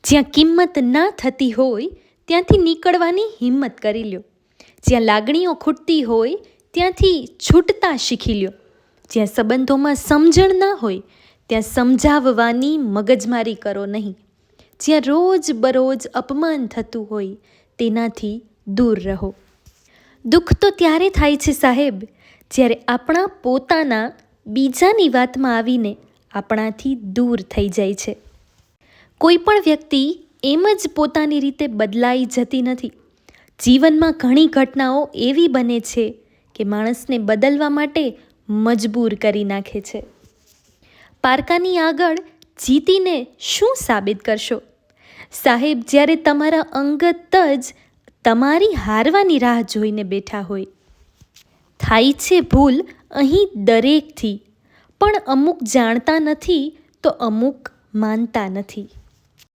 જ્યાં કિંમત ના થતી હોય ત્યાંથી નીકળવાની હિંમત કરી લ્યો. જ્યાં લાગણીઓ ખૂટતી હોય ત્યાંથી છૂટતા શીખી લ્યો. જ્યાં સંબંધોમાં સમજણ ના હોય ત્યાં સમજાવવાની મગજમારી કરો નહીં. જ્યાં રોજ બરોજ અપમાન થતું હોય તેનાથી દૂર રહો. દુઃખ તો ત્યારે થાય છે સાહેબ, જ્યારે આપણા પોતાના બીજાની વાતમાં આવીને આપણાથી દૂર થઈ જાય છે. કોઈ પણ વ્યક્તિ એમ જ પોતાની રીતે બદલાઈ જતી નથી. જીવનમાં ઘણી ઘટનાઓ એવી બને છે કે માણસને બદલવા માટે મજબૂર કરી નાખે છે. પારકાની આગળ જીતીને શું સાબિત કરશો? સાહેબ, જ્યારે તમારા અંગત જ તમારી હારવાની રાહ જોઈને બેઠા હોય. થાય છે ભૂલ અહીં દરેકથી, પણ અમુક જાણતા નથી તો અમુક માનતા નથી.